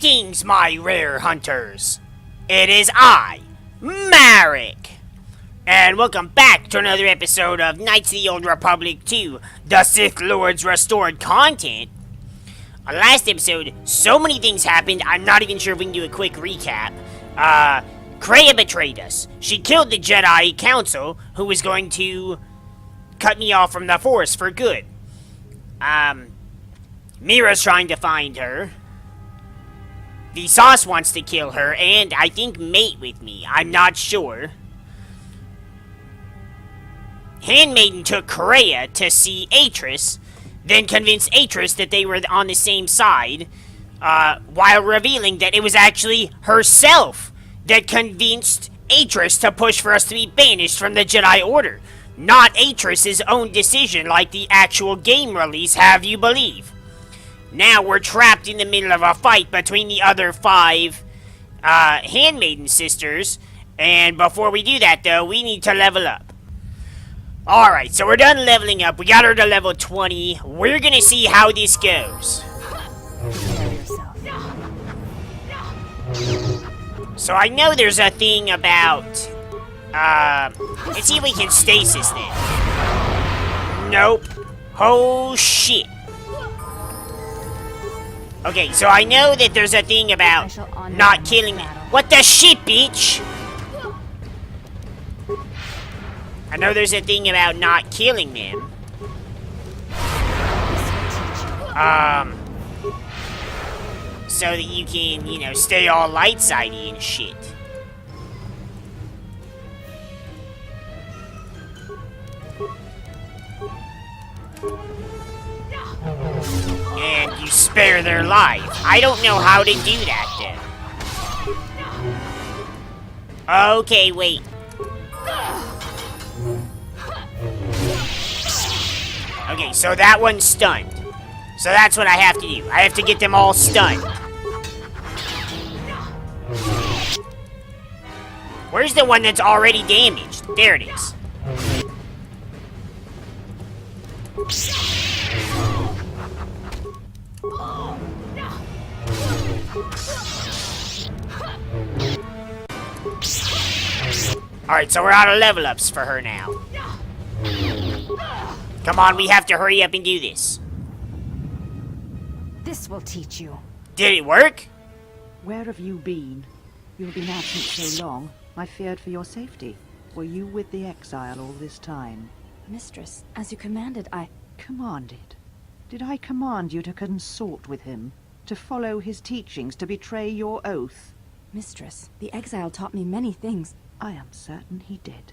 Greetings, my rare hunters. It is I, MariK. And welcome back to another episode of Knights of the Old Republic 2, the Sith Lord's Restored Content. Last episode, so many things happened, I'm not even sure if we can do a quick recap. Kreia betrayed us. She killed the Jedi Council, who was going to cut me off from the Force for good. Mira's trying to find her. The Sauce wants to kill her, and I think mate with me. I'm not sure. Handmaiden took Kreia to see Atris, then convinced Atris that they were on the same side, while revealing that it was actually herself that convinced Atris to push for us to be banished from the Jedi Order. Not Atris' own decision like the actual game release have you believe. Now we're trapped in the middle of a fight between the other 5 Handmaiden sisters, and before we do that though, we need to level up. Alright, so we're done leveling up. We got her to level 20. We're gonna see how this goes. So I know there's a thing about... let's see if we can stasis then. Nope. Oh, shit. Okay, so I know that there's a thing about not killing... What the shit, bitch? I know there's a thing about not killing them. So that you can, you know, stay all light-sidey and shit. And you spare their life. I don't know how to do that, though. Okay, wait. Okay, so that one's stunned. So that's what I have to do. I have to get them all stunned. Where's the one that's already damaged? There it is. Alright, so we're out of level ups for her now. Come on, we have to hurry up and do this. This will teach you. Did it work? Where have you been? You've been absent so long, I feared for your safety. Were you with the exile all this time? Mistress, as you commanded, I... Commanded? Did I command you to consort with him? To follow his teachings, to betray your oath? Mistress, the exile taught me many things. I am certain he did.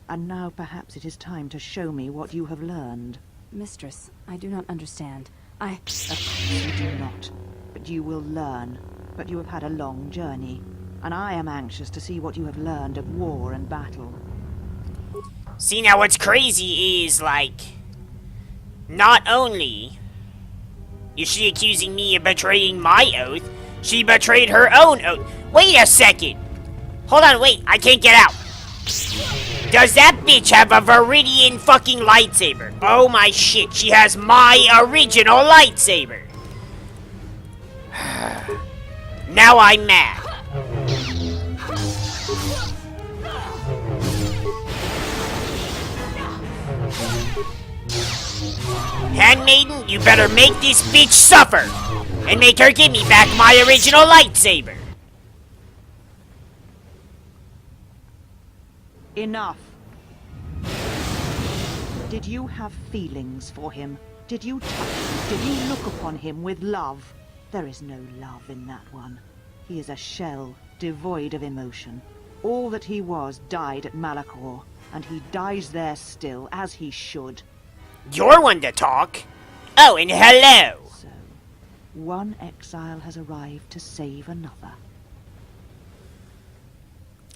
And now perhaps it is time to show me what you have learned. Mistress, I do not understand. Of course you do not. But you will learn. But you have had a long journey. And I am anxious to see what you have learned of war and battle. See, now what's crazy is, like... Not only is she accusing me of betraying my oath, she betrayed her own oath. Wait a second! Hold on, wait, I can't get out. Does that bitch have a Viridian fucking lightsaber? Oh my shit, she has my original lightsaber. Now I'm mad. Handmaiden, you better make this bitch suffer. And make her give me back my original lightsaber. Enough. Did you have feelings for him? Did you touch him? Did you look upon him with love? There is no love in that one. He is a shell, devoid of emotion. All that he was died at Malachor, and he dies there still, as he should. You're one to talk. Oh, and hello. So, one exile has arrived to save another.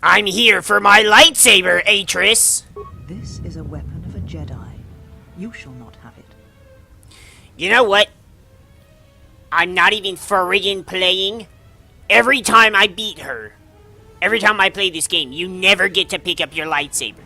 I'm here for my lightsaber, Atris. This is a weapon of a Jedi. You shall not have it. You know what? I'm not even friggin' playing. Every time I beat her, every time I play this game, you never get to pick up your lightsaber.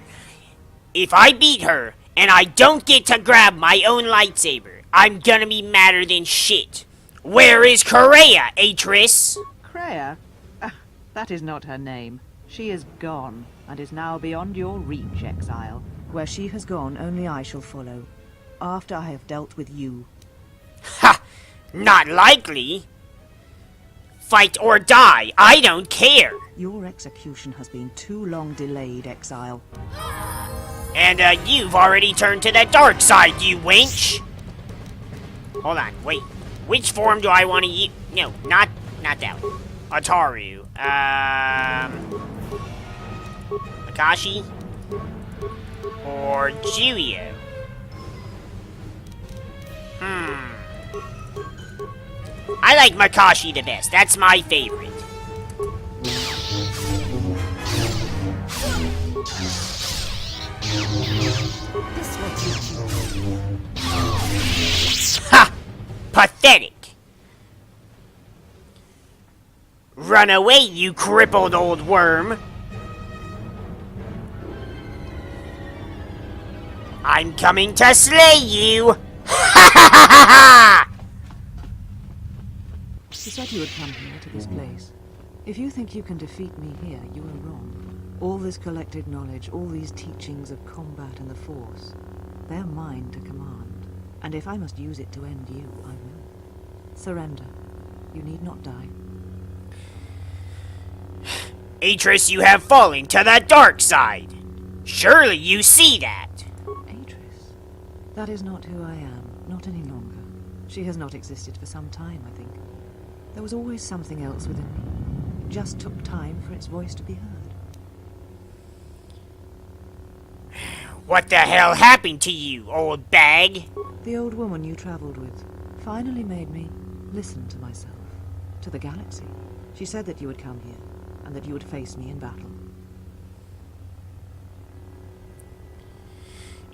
If I beat her, and I don't get to grab my own lightsaber, I'm gonna be madder than shit. Where is Korea, Atris? Kreia? Ah, that is not her name. She is gone, and is now beyond your reach, exile. Where she has gone, only I shall follow, after I have dealt with you. Ha! Not likely. Fight or die, I don't care. Your execution has been too long delayed, exile. And, you've already turned to the dark side, you wench! Hold on, wait. Which form do I want to use? No, not that one. Ataru. Makashi? Or Juyo? I like Makashi the best. That's my favorite. This will teach you. Ha! Pathetic. Run away, you crippled old worm. I'm coming to slay you. Ha ha ha ha ha! She said you would come here to this place. If you think you can defeat me here, you are wrong. All this collected knowledge, all these teachings of combat and the Force, they're mine to command. And if I must use it to end you, I will. Surrender. You need not die. Atris, you have fallen to the dark side. Surely you see that. Atris? That is not who I am. Not any longer. She has not existed for some time, I think. There was always something else within me. It just took time for its voice to be heard. What the hell happened to you, old bag? The old woman you traveled with finally made me listen to myself, to the galaxy. She said that you would come here, and that you would face me in battle.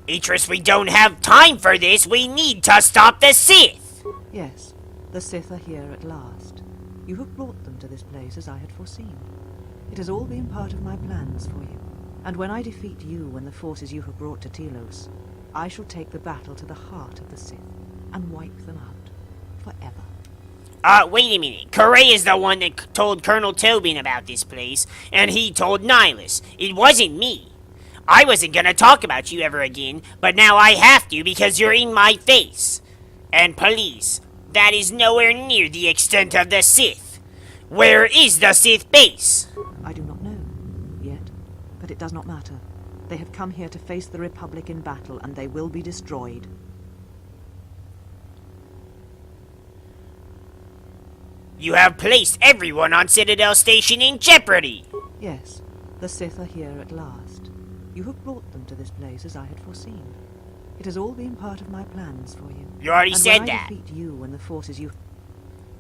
Atris, we don't have time for this. We need to stop the Sith. Yes, the Sith are here at last. You have brought them to this place as I had foreseen. It has all been part of my plans for you. And when I defeat you and the forces you have brought to Telos, I shall take the battle to the heart of the Sith and wipe them out forever. Wait a minute. Korea is the one that told Colonel Tobin about this place, and he told Nihilus. It wasn't me. I wasn't gonna talk about you ever again, but now I have to because you're in my face. And please, that is nowhere near the extent of the Sith. Where is the Sith base? I do not know yet, but it does not matter. They have come here to face the Republic in battle, and they will be destroyed. You have placed everyone on Citadel Station in jeopardy. Yes, the Sith are here at last. You have brought them to this place as I had foreseen. It has all been part of my plans for you. You already And said when I that. defeat you and the forces you...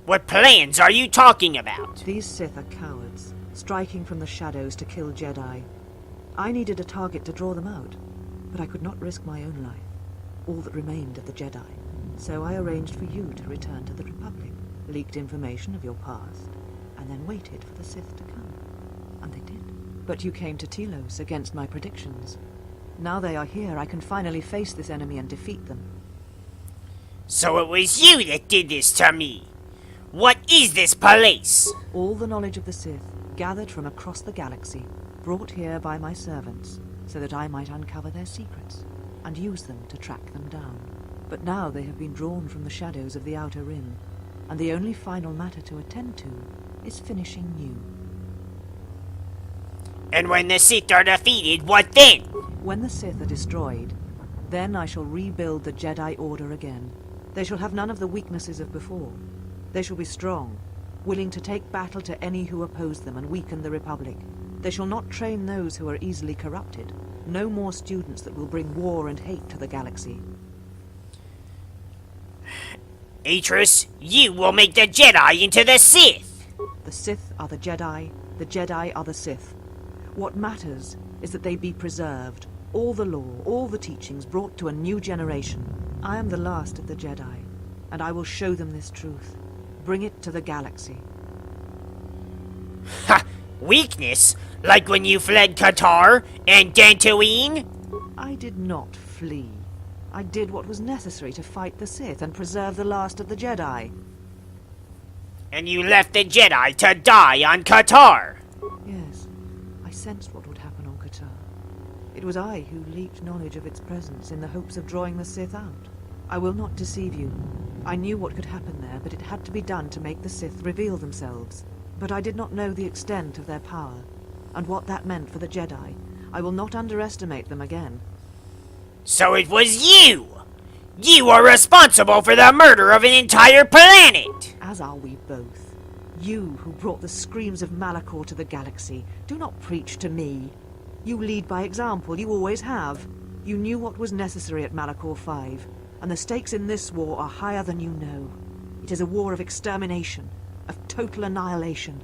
What plans are you talking about? These Sith are cowards, striking from the shadows to kill Jedi. I needed a target to draw them out, but I could not risk my own life, all that remained of the Jedi. So I arranged for you to return to the Republic, leaked information of your past, and then waited for the Sith to come. And they did. But you came to Telos against my predictions. Now they are here, I can finally face this enemy and defeat them. So it was you that did this to me. What is this place? All the knowledge of the Sith, gathered from across the galaxy, brought here by my servants, so that I might uncover their secrets, and use them to track them down. But now they have been drawn from the shadows of the Outer Rim, and the only final matter to attend to is finishing you. And when the Sith are defeated, what then? When the Sith are destroyed, then I shall rebuild the Jedi Order again. They shall have none of the weaknesses of before. They shall be strong, willing to take battle to any who oppose them and weaken the Republic. They shall not train those who are easily corrupted. No more students that will bring war and hate to the galaxy. Atris, you will make the Jedi into the Sith! The Sith are the Jedi are the Sith. What matters is that they be preserved. All the law, all the teachings brought to a new generation. I am the last of the Jedi, and I will show them this truth. Bring it to the galaxy. Ha! Weakness? Like when you fled KotOR and Dantooine? I did not flee. I did what was necessary to fight the Sith and preserve the last of the Jedi. And you left the Jedi to die on KotOR. Yes, I sensed what would happen on KotOR. It was I who leaked knowledge of its presence in the hopes of drawing the Sith out. I will not deceive you. I knew what could happen there, but it had to be done to make the Sith reveal themselves. But I did not know the extent of their power, and what that meant for the Jedi. I will not underestimate them again. So it was you! You are responsible for the murder of an entire planet! As are we both. You who brought the screams of Malachor to the galaxy. Do not preach to me. You lead by example, you always have. You knew what was necessary at Malachor 5, and the stakes in this war are higher than you know. It is a war of extermination, of total annihilation.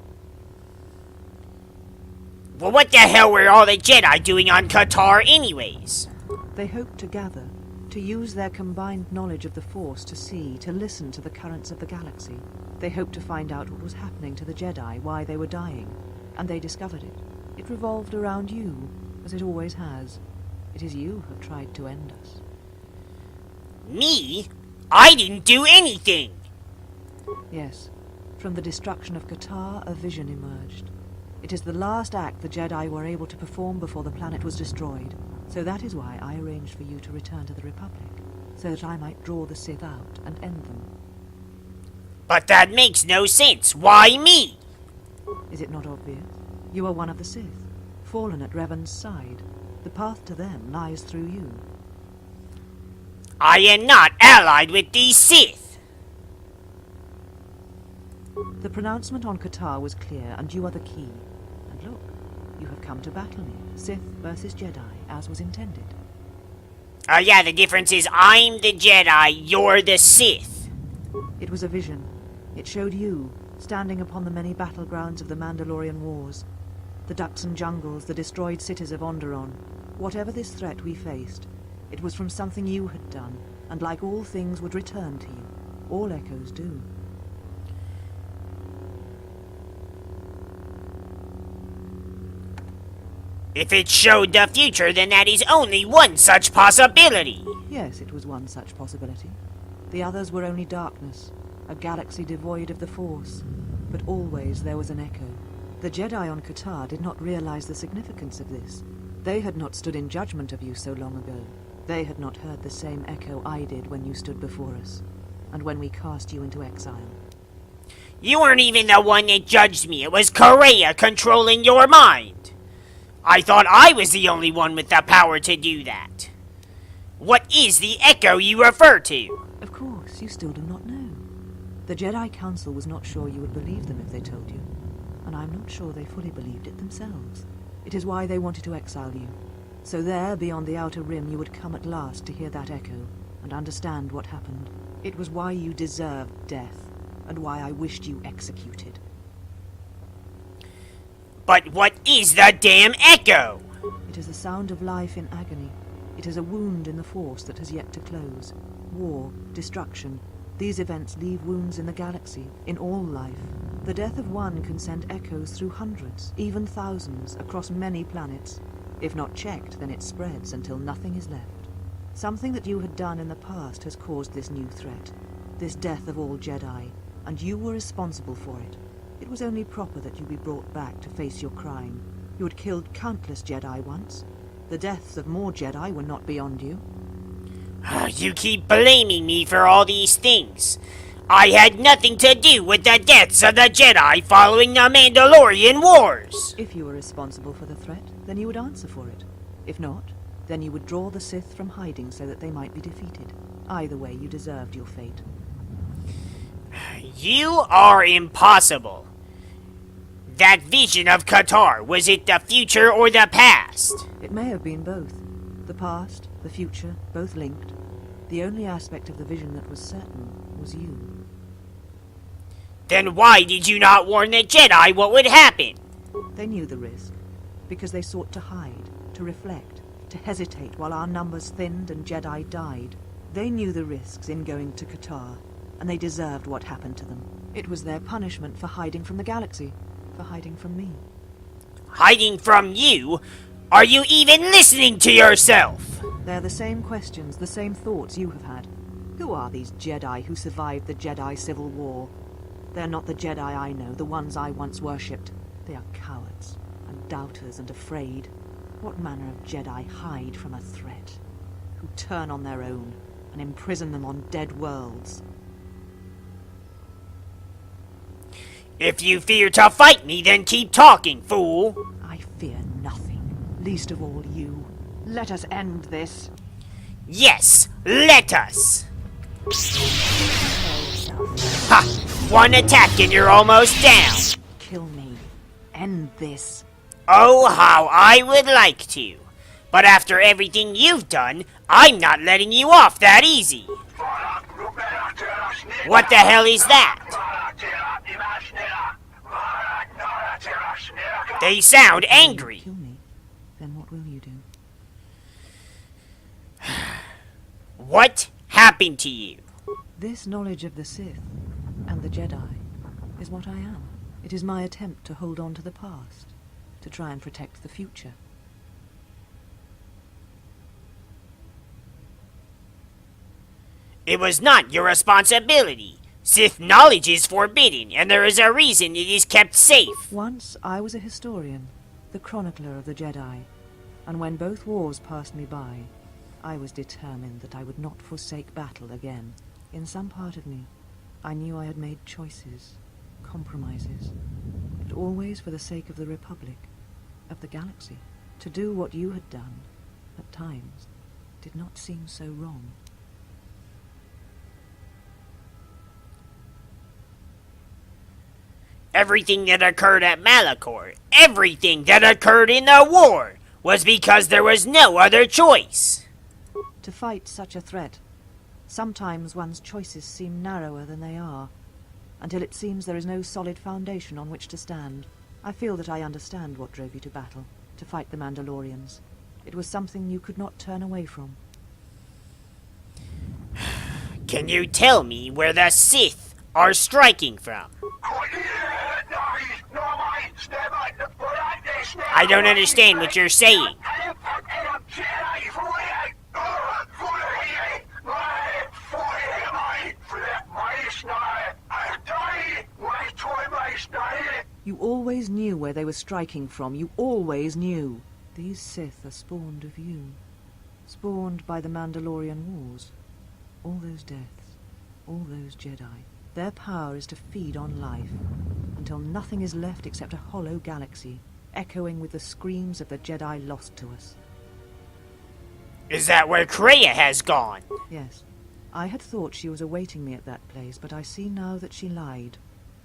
Well, what the hell were all the Jedi doing on KotOR anyways? They hoped to gather, to use their combined knowledge of the Force to see, to listen to the currents of the galaxy. They hoped to find out what was happening to the Jedi, why they were dying, and they discovered it. It revolved around you, as it always has. It is you who have tried to end us. Me? I didn't do anything! Yes, from the destruction of KotOR, a vision emerged. It is the last act the Jedi were able to perform before the planet was destroyed. So that is why I arranged for you to return to the Republic, so that I might draw the Sith out and end them. But that makes no sense. Why me? Is it not obvious? You are one of the Sith, fallen at Revan's side. The path to them lies through you. I am not allied with these Sith! The pronouncement on KotOR was clear, and you are the key. And look, you have come to battle me, Sith versus Jedi, as was intended. Yeah, the difference is I'm the Jedi, you're the Sith. It was a vision. It showed you, standing upon the many battlegrounds of the Mandalorian Wars. The Duxan jungles, the destroyed cities of Onderon. Whatever this threat we faced, it was from something you had done, and like all things would return to you. All echoes do. If it showed the future, then that is only one such possibility. Yes, it was one such possibility. The others were only darkness, a galaxy devoid of the Force. But always there was an echo. The Jedi on KotOR did not realize the significance of this. They had not stood in judgment of you so long ago. They had not heard the same echo I did when you stood before us, and when we cast you into exile. You weren't even the one that judged me. It was Korea controlling your mind. I thought I was the only one with the power to do that. What is the echo you refer to? Of course, you still do not know. The Jedi Council was not sure you would believe them if they told you, and I'm not sure they fully believed it themselves. It is why they wanted to exile you. So there, beyond the Outer Rim, you would come at last to hear that echo, and understand what happened. It was why you deserved death, and why I wished you executed. But what is the damn echo? It is the sound of life in agony. It is a wound in the Force that has yet to close. War, destruction. These events leave wounds in the galaxy, in all life. The death of one can send echoes through hundreds, even thousands, across many planets. If not checked, then it spreads until nothing is left. Something that you had done in the past has caused this new threat, this death of all Jedi, and you were responsible for it. It was only proper that you be brought back to face your crime. You had killed countless Jedi once. The deaths of more Jedi were not beyond you. You keep blaming me for all these things. I had nothing to do with the deaths of the Jedi following the Mandalorian Wars. If you were responsible for the threat, then you would answer for it. If not, then you would draw the Sith from hiding so that they might be defeated. Either way, you deserved your fate. You are impossible. That vision of KotOR, was it the future or the past? It may have been both. The past, the future, both linked. The only aspect of the vision that was certain was you. Then why did you not warn the Jedi what would happen? They knew the risk, because they sought to hide, to reflect, to hesitate while our numbers thinned and Jedi died. They knew the risks in going to KotOR, and they deserved what happened to them. It was their punishment for hiding from the galaxy, for hiding from me. Hiding from you? Are you even listening to yourself? They're the same questions, the same thoughts you have had. Who are these Jedi who survived the Jedi Civil War? They're not the Jedi I know, the ones I once worshipped. They are cowards, and doubters, and afraid. What manner of Jedi hide from a threat? Who turn on their own, and imprison them on dead worlds? If you fear to fight me, then keep talking, fool. I fear nothing, least of all you. Let us end this. Yes, let us. Ha! One attack and you're almost down. Kill me. End this. Oh, how I would like to. But after everything you've done, I'm not letting you off that easy. What the hell is that? They sound angry. Kill me. Then what will you do? What happened to you? This knowledge of the Sith and the Jedi is what I am. It is my attempt to hold on to the past, to try and protect the future. It was not your responsibility. Sith knowledge is forbidden, and there is a reason it is kept safe. Once I was a historian, the chronicler of the Jedi, and when both wars passed me by, I was determined that I would not forsake battle again. In some part of me, I knew I had made choices, compromises, but always for the sake of the Republic, of the galaxy. To do what you had done, at times, did not seem so wrong. Everything that occurred at Malachor, everything that occurred in the war, was because there was no other choice. To fight such a threat, sometimes one's choices seem narrower than they are, until it seems there is no solid foundation on which to stand. I feel that I understand what drove you to battle, to fight the Mandalorians. It was something you could not turn away from. Can you tell me where the Sith are striking from? I don't understand what you're saying. You always knew where they were striking from. You always knew. These Sith are spawned of you. Spawned by the Mandalorian Wars. All those deaths. All those Jedi. Their power is to feed on life, until nothing is left except a hollow galaxy, echoing with the screams of the Jedi lost to us. Is that where Kreia has gone? Yes. I had thought she was awaiting me at that place, but I see now that she lied.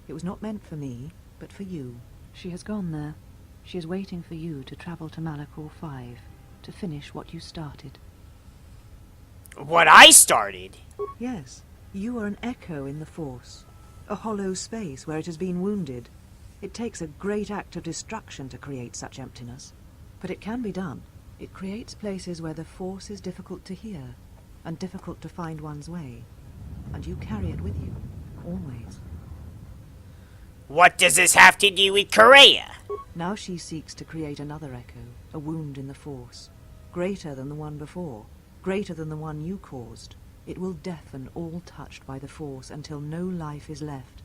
It was not meant for me, but for you. She has gone there. She is waiting for you to travel to Malachor 5, to finish what you started. What I started? Yes. You are an echo in the Force, a hollow space where it has been wounded. It takes a great act of destruction to create such emptiness, but it can be done. It creates places where the Force is difficult to hear, and difficult to find one's way, and you carry it with you, always. What does this have to do with Kreia? Now she seeks to create another echo, a wound in the Force, greater than the one before, greater than the one you caused. It will deafen all touched by the Force until no life is left.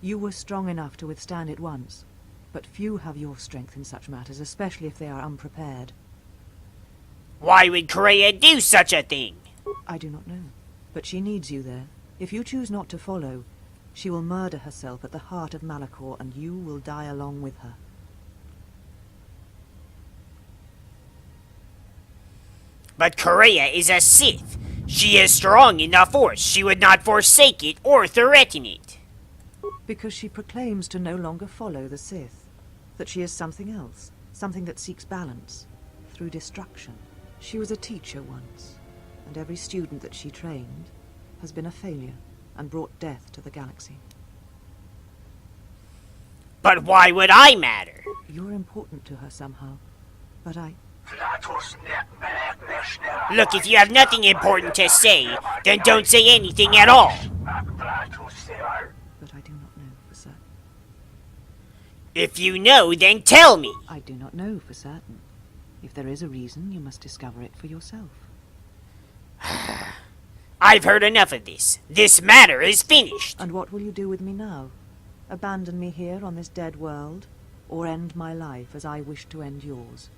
You were strong enough to withstand it once, but few have your strength in such matters, especially if they are unprepared. Why would Kreia do such a thing? I do not know, but she needs you there. If you choose not to follow, she will murder herself at the heart of Malachor, and you will die along with her. But Kreia is a Sith. She is strong in the Force. She would not forsake it or threaten it. Because she proclaims to no longer follow the Sith, that she is something else, something that seeks balance, through destruction. She was a teacher once, and every student that she trained has been a failure and brought death to the galaxy. But why would I matter? You're important to her somehow, but I... Look, if you have nothing important to say, then don't say anything at all. But I do not know for certain. If you know, then tell me. I do not know for certain. If there is a reason, you must discover it for yourself. I've heard enough of this. This matter is finished. And what will you do with me now? Abandon me here on this dead world, or end my life as I wish to end yours.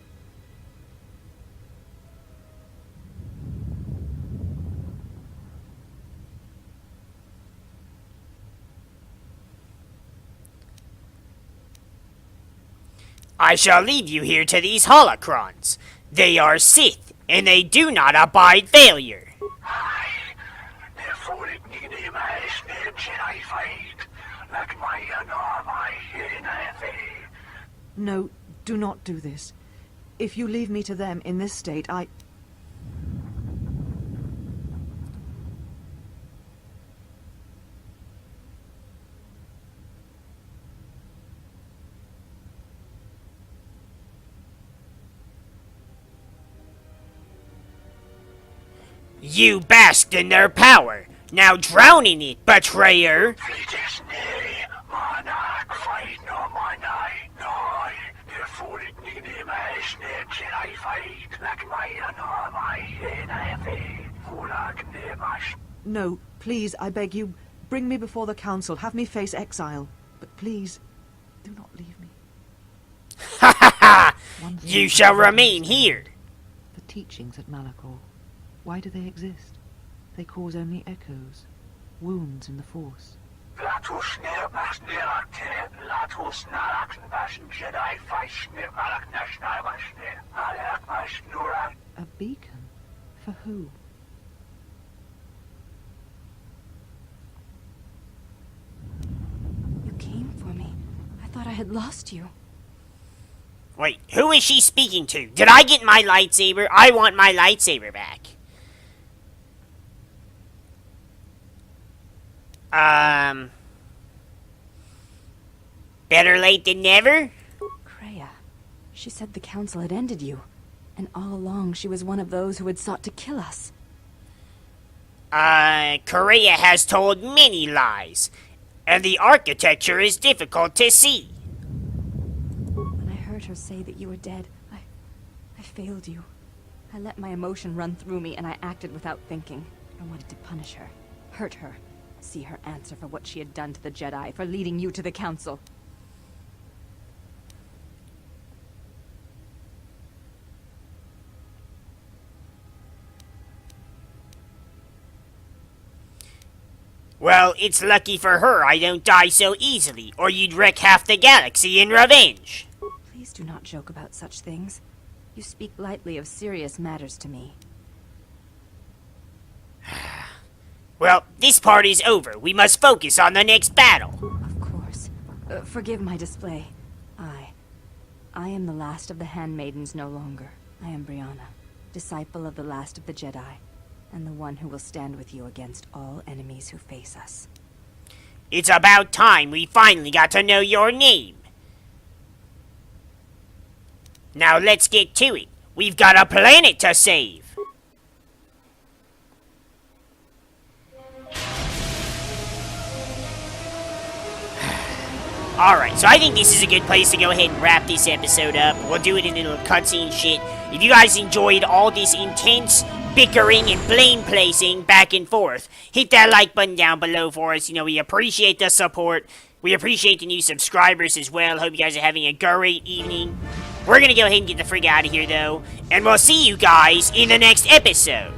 I shall leave you here to these holocrons. They are Sith, and they do not abide failure. No, do not do this. If you leave me to them in this state, You basked in their power. Now drown in it, betrayer! No, please, I beg you, bring me before the council, have me face exile. But please, do not leave me. Ha ha ha! One thing You shall I remain understand. here. The teachings at MariK, why do they exist? They cause only echoes, wounds in the Force. A beacon? For who? You came for me. I thought I had lost you. Wait, who is she speaking to? Did I get my lightsaber? I want my lightsaber back. Better late than never? Kreia. She said the council had ended you. And all along she was one of those who had sought to kill us. Korea has told many lies. And the architecture is difficult to see. When I heard her say that you were dead, I failed you. I let my emotion run through me and I acted without thinking. I wanted to punish her, hurt her, see her answer for what she had done to the Jedi, for leading you to the council. Well, it's lucky for her I don't die so easily, or you'd wreck half the galaxy in revenge. Please do not joke about such things. You speak lightly of serious matters to me. Well, this part is over. We must focus on the next battle. Of course. Forgive my display. I am the last of the handmaidens no longer. I am Brianna, disciple of the last of the Jedi, and the one who will stand with you against all enemies who face us. It's about time we finally got to know your name. Now let's get to it. We've got a planet to save. Alright, so I think this is a good place to go ahead and wrap this episode up. We'll do it in a little cutscene shit. If you guys enjoyed all this intense bickering and blame placing back and forth, hit that like button down below for us. You know, we appreciate the support. We appreciate the new subscribers as well. Hope you guys are having a great evening. We're gonna go ahead and get the freak out of here, though. And we'll see you guys in the next episode.